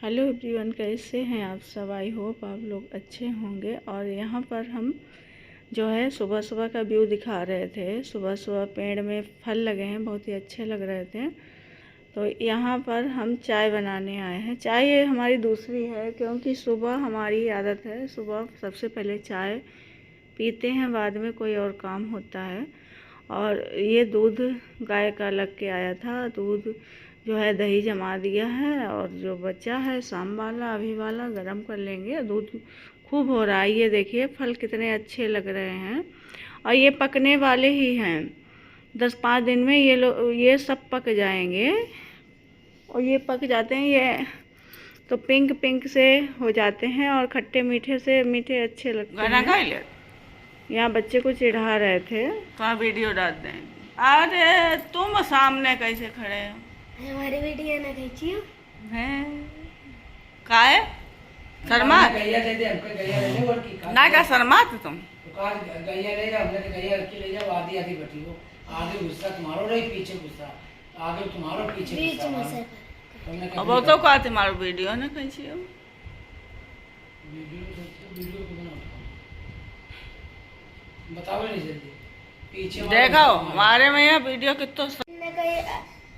Hello everyone, कैसे हैं आप सब। आई होप आप लोग अच्छे होंगे। और यहाँ पर हम जो है सुबह सुबह का व्यू दिखा रहे थे। सुबह सुबह पेड़ में फल लगे हैं, बहुत ही अच्छे लग रहे थे। तो यहाँ पर हम चाय बनाने आए हैं। चाय ये हमारी दूसरी है, क्योंकि सुबह हमारी आदत है, सुबह सबसे पहले चाय पीते हैं, बाद में कोई और काम होता है। और ये दूध गाय का लग के आया था, दूध जो है दही जमा दिया है, और जो बचा है शाम वाला अभी वाला गरम कर लेंगे। दूध खूब हो रहा है। ये देखिए फल कितने अच्छे लग रहे हैं, और ये पकने वाले ही हैं। 10-5 दिन में ये सब पक जाएंगे, और ये पक जाते हैं। ये तो पिंक पिंक से हो जाते हैं, और खट्टे मीठे से मीठे अच्छे लगते हैं। यहाँ बच्चे को चिढ़ा रहे थे, तो वीडियो डाल दें। अरे तुम सामने कैसे खड़े हो? हमारी वीडियो ना खींची हो हैं काहे शर्मा ना का शर्मा तुम गैया ले जाओ, हमने गैया रखी ले जाओ, आधी आधी बैठी हो। आगे गुस्सा तुम्हारो रही, पीछे गुस्सा आगे तुम्हारो, पीछे बीच में गुस्सा। से अब वो तो का तुम्हारा वीडियो ना खींची हो। वीडियो को बताओ नहीं जल्दी, पीछे देखो हमारे में यहाँ वीडियो कितना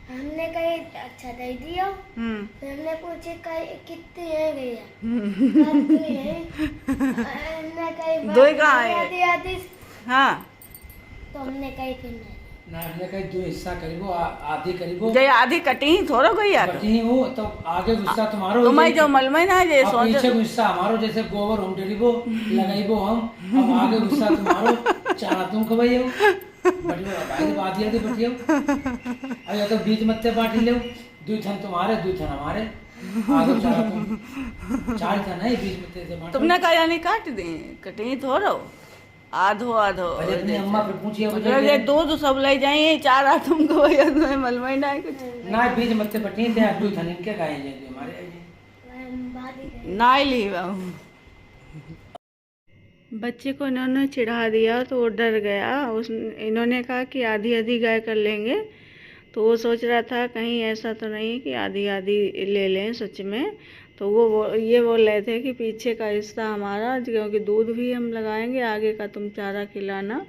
हमने कहीं अच्छा दे दिया। फिर हमने पूछे कहीं कितने है भैया, दो ही कहाँ है? आधी आधी। हाँ तो हमने कहीं फिर ना, हमने कहीं दो हिस्सा करीबो, आधी करीबो जे आधी कटी ही थोड़ा कोई यार कटी हो। तो आगे गुस्सा तुम्हारो, तुम्हारी जो मलमई ना जे अब पीछे गुस्सा हमारो। जैसे गोबर हम डेरीबो लगाइबो हम, अब आगे गुस्सा तुम्हारो, चारा तुम खवाइयो बढ़िया भाई बात ये थी बढ़िया। अब या तो बीच मत्ते बांटी ले, दो थन तुम्हारे दो थन हमारे, आगे चारा तुम, चार थन है बीच मत्ते से बांट। तुमने कहा यानी काट दी कटी थोड़ा आधो आधो। अरे अपनी अम्मा पे पूछिए, मतलब ये दूध सब ले जाइए, चारा तुमको मलमई ना है कुछ ना बीच मत्ते बटी थे, दो थन इनके गाय जाएंगे हमारे ना ही ली बाबू। बच्चे को इन्होंने चिढ़ा दिया तो वो डर गया। इन्होंने कहा कि आधी आधी गाय कर लेंगे, तो वो सोच रहा था कहीं ऐसा तो नहीं कि आधी आधी ले लें सच में। तो ये बोल रहे थे कि पीछे का हिस्सा हमारा, क्योंकि दूध भी हम लगाएंगे, आगे का तुम चारा खिलाना।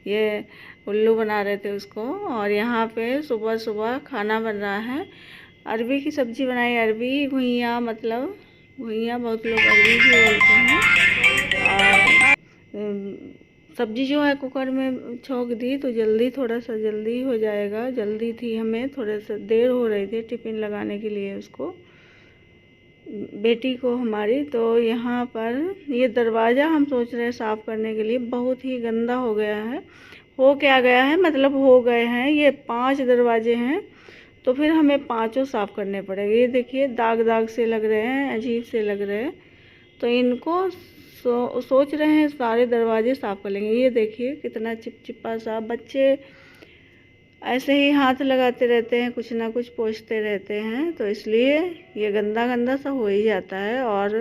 ये उल्लू बना रहे थे उसको। और यहाँ पे सुबह सुबह खाना बन रहा है। अरबी की सब्ज़ी बनाई, अरबी घुइयाँ, मतलब घुइयाँ बहुत लोग अरबी भी बोलते हैं। और सब्जी जो है कुकर में छोंक दी, तो जल्दी थोड़ा सा जल्दी हो जाएगा। जल्दी थी, हमें थोड़ा सा देर हो रही थी टिफ़िन लगाने के लिए उसको, बेटी को हमारी। तो यहाँ पर ये दरवाज़ा हम सोच रहे हैं साफ़ करने के लिए, बहुत ही गंदा हो गया है। हो क्या गया है, मतलब हो गए हैं। ये 5 दरवाजे हैं, तो फिर हमें पाँचों साफ़ करने पड़ेंगे। ये देखिए दाग दाग से लग रहे हैं, अजीब से लग रहे हैं। तो इनको सोच रहे हैं सारे दरवाजे साफ़ कर लेंगे। ये देखिए कितना चिपचिपा सा। बच्चे ऐसे ही हाथ लगाते रहते हैं, कुछ ना कुछ पोंछते रहते हैं, तो इसलिए ये गंदा गंदा सा हो ही जाता है। और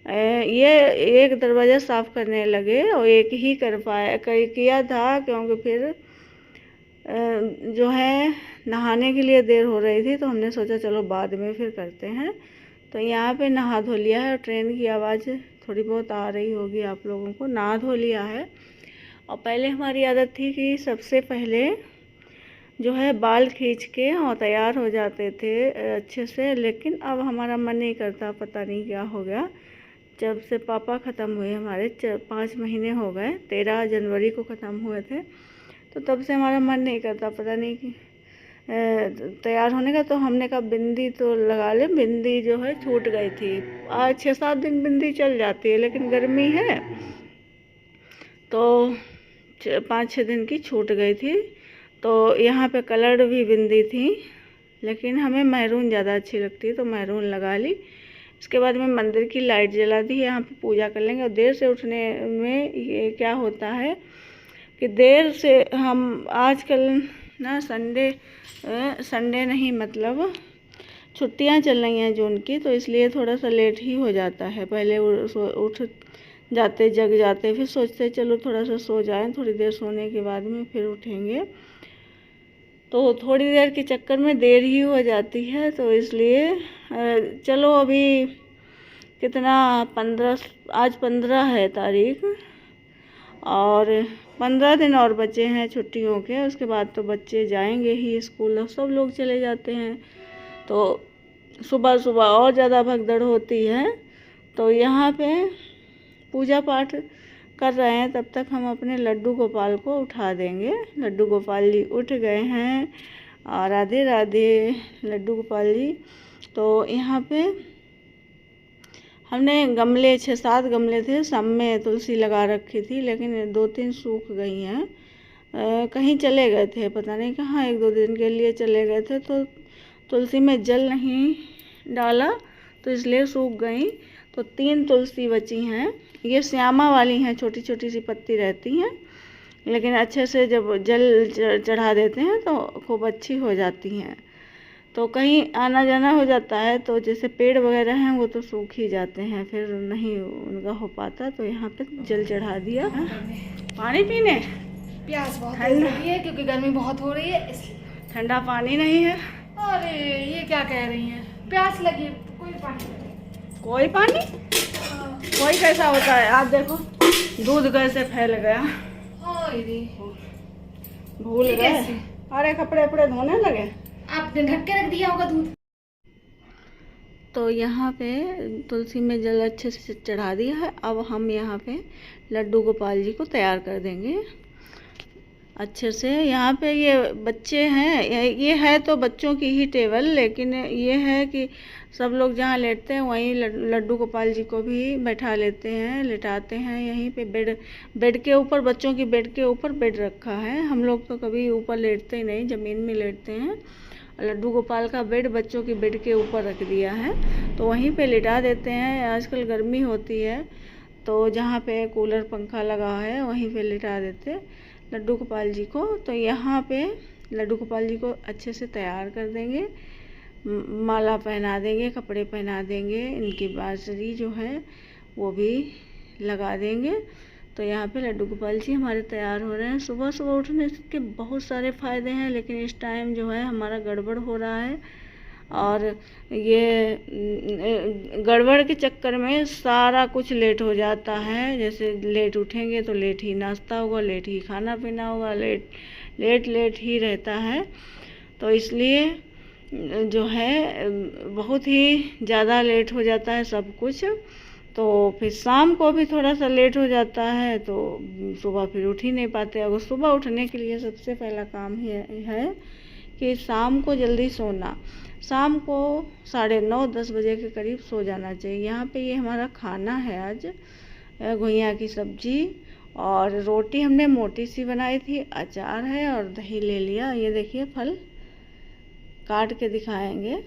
ये एक दरवाज़ा साफ़ करने लगे और एक ही कर पाया किया था, क्योंकि फिर जो है नहाने के लिए देर हो रही थी, तो हमने सोचा चलो बाद में फिर करते हैं। तो यहाँ पे नहा धो लिया है, और ट्रेन की आवाज़ थोड़ी बहुत आ रही होगी आप लोगों को। नहा धो लिया है। और पहले हमारी आदत थी कि सबसे पहले जो है बाल खींच के और तैयार हो जाते थे अच्छे से, लेकिन अब हमारा मन नहीं करता, पता नहीं क्या हो गया। जब से पापा ख़त्म हुए हमारे 5 महीने हो गए, 13 जनवरी को ख़त्म हुए थे, तो तब से हमारा मन नहीं करता, पता नहीं कि तैयार होने का। तो हमने कहा बिंदी तो लगा ले। बिंदी जो है छूट गई थी। आज 6-7 दिन बिंदी चल जाती है, लेकिन गर्मी है तो 5-6 दिन की छूट गई थी। तो यहाँ पे कलर्ड भी बिंदी थी, लेकिन हमें मैरून ज़्यादा अच्छी लगती है, तो मैरून लगा ली। इसके बाद में मंदिर की लाइट जला दी, यहाँ पे पूजा कर लेंगे। और देर से उठने में ये क्या होता है कि देर से हम आजकल ना संडे नहीं, मतलब छुट्टियां चल रही हैं जून की, तो इसलिए थोड़ा सा लेट ही हो जाता है। पहले उठ जाते, जग जाते, फिर सोचते चलो थोड़ा सा सो जाएं, थोड़ी देर सोने के बाद में फिर उठेंगे। तो थोड़ी देर के चक्कर में देर ही हो जाती है, तो इसलिए चलो अभी कितना 15, आज 15 है तारीख, और 15 दिन और बचे हैं छुट्टियों के। उसके बाद तो बच्चे जाएंगे ही स्कूल, सब लोग चले जाते हैं, तो सुबह सुबह और ज़्यादा भगदड़ होती है। तो यहाँ पे पूजा पाठ कर रहे हैं, तब तक हम अपने लड्डू गोपाल को उठा देंगे। लड्डू गोपाल जी उठ गए हैं, और राधे राधे लड्डू गोपाल जी। तो यहाँ पे हमने गमले 6-7 गमले थे, सब में तुलसी लगा रखी थी, लेकिन 2-3 सूख गई हैं। कहीं चले गए थे, पता नहीं कहाँ, 1-2 दिन के लिए चले गए थे, तो तुलसी में जल नहीं डाला, तो इसलिए सूख गई। तो 3 तुलसी बची हैं, ये श्यामा वाली हैं, छोटी छोटी सी पत्ती रहती हैं, लेकिन अच्छे से जब जल चढ़ा देते हैं तो खूब अच्छी हो जाती हैं। तो कहीं आना जाना हो जाता है, तो जैसे पेड़ वगैरह हैं वो तो सूख ही जाते हैं, फिर नहीं उनका हो पाता। तो यहाँ पे जल चढ़ा दिया। पानी पीने प्यास बहुत लग रही है क्योंकि गर्मी बहुत हो रही है, इसलिए। ठंडा पानी नहीं है। अरे ये क्या कह रही हैं, प्यास लगी है, कोई पानी। कोई पानी? कोई कैसा होता है? आप देखो दूध कैसे फैल गया। भूल गए। अरे कपड़े वपड़े धोने लगे, आपने ढक के रख दिया होगा दूध। तो यहाँ पे तुलसी में जल अच्छे से चढ़ा दिया है। अब हम यहाँ पे लड्डू गोपाल जी को तैयार कर देंगे अच्छे से। यहाँ पे ये बच्चे हैं, ये है तो बच्चों की ही टेबल, लेकिन ये है कि सब लोग जहाँ लेटते हैं वहीं लड्डू गोपाल जी को भी बैठा लेते हैं, लेटाते हैं यहीं पे। बेड के ऊपर, बच्चों की बेड के ऊपर बेड रखा है। हम लोग तो कभी ऊपर लेटते ही नहीं, ज़मीन में लेटते हैं। लड्डू गोपाल का बेड बच्चों की बेड के ऊपर रख दिया है, तो वहीं पे लिटा देते हैं। आजकल गर्मी होती है, तो जहाँ पे कूलर पंखा लगा है वहीं पे लिटा देते लड्डू गोपाल जी को। तो यहाँ पे लड्डू गोपाल जी को अच्छे से तैयार कर देंगे, माला पहना देंगे, कपड़े पहना देंगे, इनकी बांसुरी जो है वो भी लगा देंगे। तो यहाँ पे लड्डू गोपाल जी हमारे तैयार हो रहे हैं। सुबह सुबह उठने के बहुत सारे फ़ायदे हैं, लेकिन इस टाइम जो है हमारा गड़बड़ हो रहा है, और ये गड़बड़ के चक्कर में सारा कुछ लेट हो जाता है। जैसे लेट उठेंगे तो लेट ही नाश्ता होगा, लेट ही खाना पीना होगा, लेट ही रहता है। तो इसलिए जो है बहुत ही ज़्यादा लेट हो जाता है सब कुछ। तो फिर शाम को भी थोड़ा सा लेट हो जाता है, तो सुबह फिर उठ ही नहीं पाते। अगर सुबह उठने के लिए सबसे पहला काम है कि शाम को जल्दी सोना। शाम को 9:30-10 बजे के करीब सो जाना चाहिए। यहाँ पे ये हमारा खाना है आज, घुइयाँ की सब्जी और रोटी हमने मोटी सी बनाई थी, अचार है और दही ले लिया। ये देखिए फल काट के दिखाएंगे,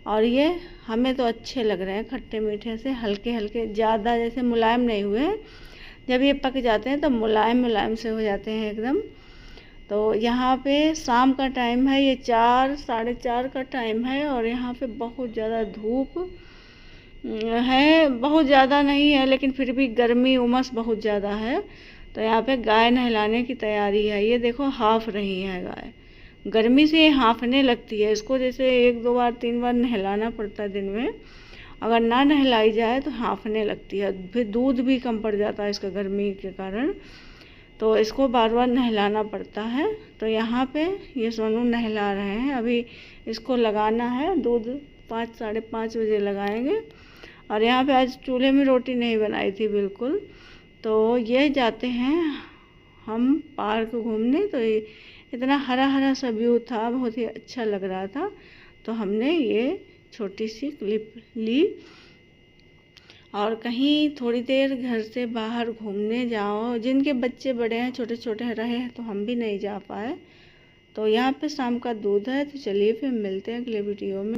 और ये हमें तो अच्छे लग रहे हैं, खट्टे मीठे से, हल्के हल्के, ज़्यादा जैसे मुलायम नहीं हुए। जब ये पक जाते हैं तो मुलायम से हो जाते हैं एकदम। तो यहाँ पे शाम का टाइम है, ये 4-4:30 का टाइम है, और यहाँ पे बहुत ज़्यादा धूप है, बहुत ज़्यादा नहीं है, लेकिन फिर भी गर्मी उमस बहुत ज़्यादा है। तो यहाँ पे गाय नहलाने की तैयारी है। ये देखो हाँफ रही है गाय, गर्मी से हाँफने लगती है। इसको जैसे 1-2 बार 3 बार नहलाना पड़ता है दिन में, अगर ना नहलाई जाए तो हाँफने लगती है। फिर दूध भी कम पड़ जाता है इसका गर्मी के कारण, तो इसको बार बार नहलाना पड़ता है। तो यहाँ पे ये सोनू नहला रहे हैं, अभी इसको लगाना है दूध, 5-5:30 बजे लगाएंगे। और यहाँ पे आज चूल्हे में रोटी नहीं बनाई थी बिल्कुल। तो ये जाते हैं हम पार्क घूमने। तो ये इतना हरा हरा सा व्यू था, बहुत ही अच्छा लग रहा था, तो हमने ये छोटी सी क्लिप ली। और कहीं थोड़ी देर घर से बाहर घूमने जाओ, जिनके बच्चे बड़े हैं, छोटे छोटे रहे हैं, तो हम भी नहीं जा पाए। तो यहाँ पे शाम का दूध है। तो चलिए फिर मिलते हैं अगले वीडियो में।